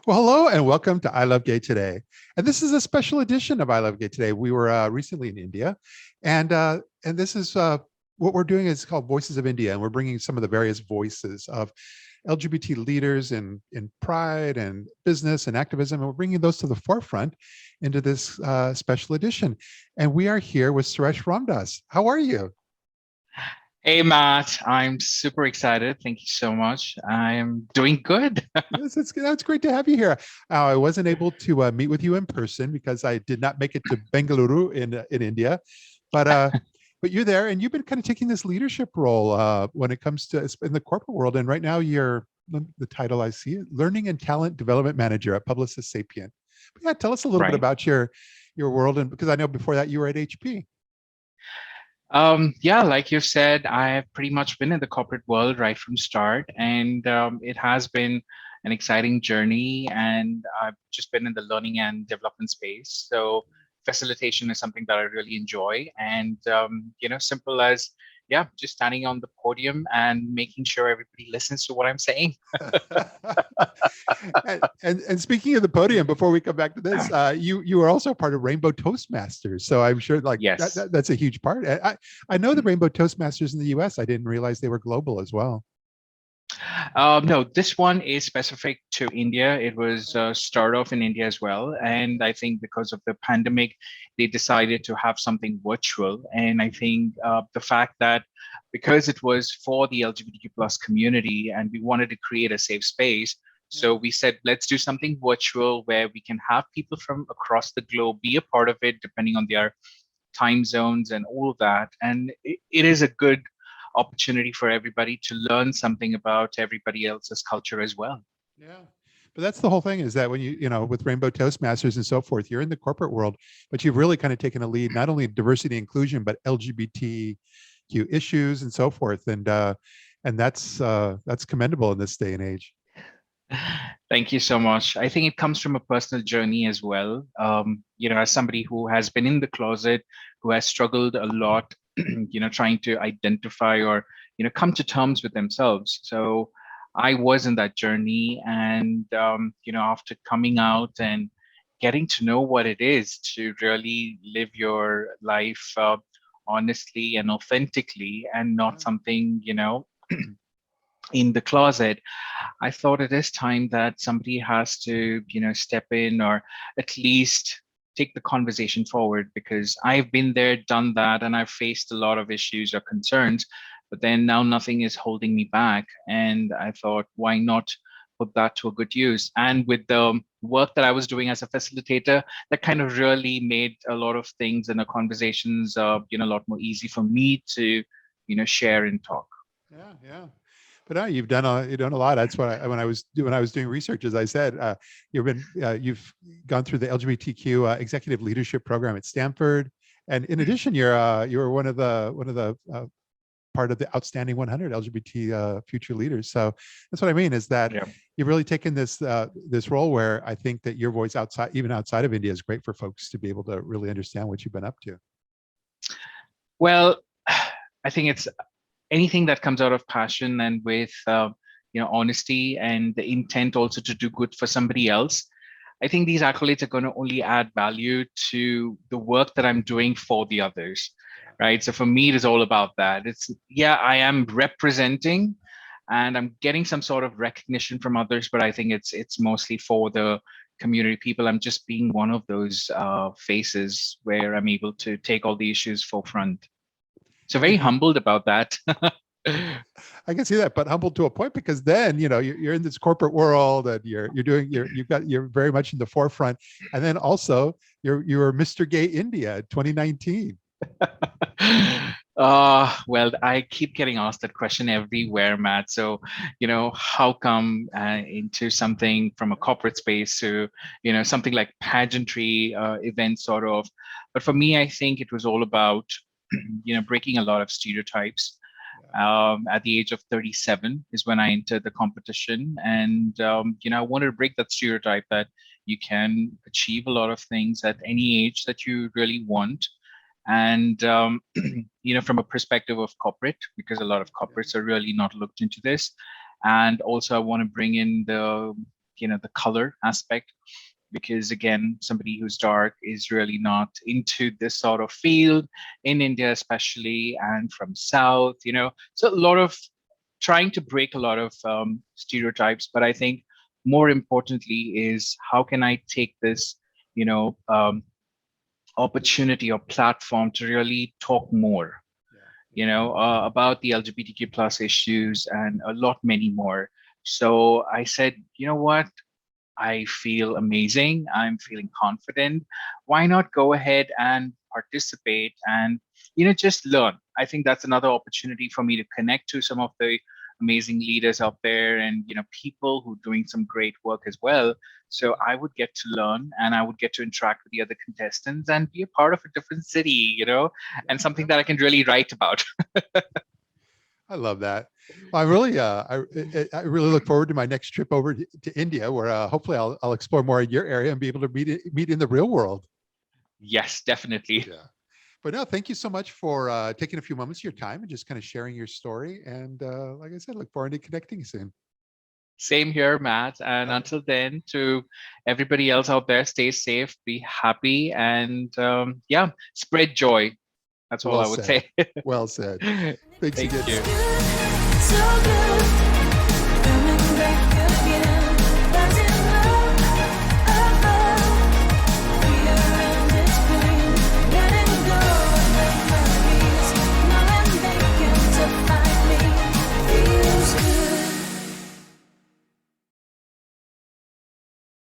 Well, hello and welcome to I Love Gay Today. And this is a special edition of I Love Gay Today. We were recently in India, and this is what we're doing is called Voices of India, and we're bringing some of the various voices of LGBT leaders in pride and business and activism, and we're bringing those to the forefront into this special edition. And we are here with Suresh Ramdas. How are you? Hey, Matt, I'm super excited. Thank you so much. I'm doing good. Yes, it's great to have you here. I wasn't able to meet with you in person because I did not make it to Bengaluru in India, but but you're there and you've been kind of taking this leadership role when it comes to in the corporate world. And right now you're the title I see it, Learning and Talent Development Manager at Publicis Sapient. But yeah, tell us a little bit Right. about your world, and because I know before that you were at HP. Yeah, like you said, I have pretty much been in the corporate world right from start, and it has been an exciting journey. And I've just been in the learning and development space. So facilitation is something that I really enjoy, and simple as yeah, just standing on the podium and making sure everybody listens to what I'm saying. And speaking of the podium, before we come back to this, you are also part of Rainbow Toastmasters, so I'm sure like Yes. that's a huge part. I know the Rainbow Toastmasters in the U.S. I didn't realize they were global as well. No, this one is specific to India. It was start off in India as well. And I think because of the pandemic, they decided to have something virtual. And I think the fact that because it was for the LGBTQ plus community and we wanted to create a safe space, so Yeah. we said, let's do something virtual where we can have people from across the globe be a part of it, depending on their time zones and all of that. And it is a good opportunity for everybody to learn something about everybody else's culture as well. Yeah. But that's the whole thing is that when with Rainbow Toastmasters and so forth, you're in the corporate world, but you've really kind of taken a lead, not only in diversity and inclusion, but LGBTQ issues and so forth. And that's commendable in this day and age. Thank you so much. I think it comes from a personal journey as well. As somebody who has been in the closet, who has struggled a lot, trying to identify or, come to terms with themselves. So I was in that journey. And, after coming out and getting to know what it is to really live your life honestly and authentically and not Yeah. something, in the closet, I thought it is time that somebody has to, step in or at least take the conversation forward because I've been there, done that, and I've faced a lot of issues or concerns. But then now nothing is holding me back. And I thought, why not put that to a good use? And with the work that I was doing as a facilitator, that kind of really made a lot of things in the conversations, a lot more easy for me to, share and talk. Yeah, yeah. But no, you've done a lot. That's what when I was doing research, as I said, you've gone through the LGBTQ Executive Leadership Program at Stanford, and in addition, you're one of the part of the outstanding 100 LGBT future leaders. So that's what I mean is that Yeah. you've really taken this role where I think that your voice even outside of India is great for folks to be able to really understand what you've been up to. Well, I think it's anything that comes out of passion and with honesty and the intent also to do good for somebody else. I think these accolades are going to only add value to the work that I'm doing for the others, right? So for me, it is all about that. It's yeah, I am representing and I'm getting some sort of recognition from others, but I think it's mostly for the community people. I'm just being one of those faces where I'm able to take all the issues forefront. So very And you humbled about that. I can see that, but humbled to a point because then you're in this corporate world and you're very much in the forefront, and then also you're Mr. Gay India 2019. Well, I keep getting asked that question everywhere, Matt. So, how come into something from a corporate space to, something like pageantry event sort of. But for me, I think it was all about, breaking a lot of stereotypes. Yeah, At the age of 37 is when I entered the competition. And, I wanted to break that stereotype that you can achieve a lot of things at any age that you really want. And, from a perspective of corporate, because a lot of yeah, corporates are really not looked into this. And also I want to bring in the the color aspect, because again, somebody who's dark is really not into this sort of field in India, especially, and from South, so a lot of trying to break a lot of stereotypes. But I think more importantly is how can I take this, opportunity or platform to really talk more, about the LGBTQ plus issues and a lot many more. So I said, you know what? I feel amazing. I'm feeling confident. Why not go ahead and participate and, just learn? I think that's another opportunity for me to connect to some of the amazing leaders out there and, people who are doing some great work as well. So I would get to learn and I would get to interact with the other contestants and be a part of a different city, and something that I can really write about. I love that. Well, I really look forward to my next trip over to India, where hopefully I'll explore more in your area and be able to meet in the real world. Yes, definitely. Yeah. But no, thank you so much for taking a few moments of your time and just kind of sharing your story. And like I said, look forward to connecting soon. Same here, Matt. And until then, to everybody else out there, stay safe, be happy, and spread joy. That's all I would say. Well said. Thanks Thank again. you.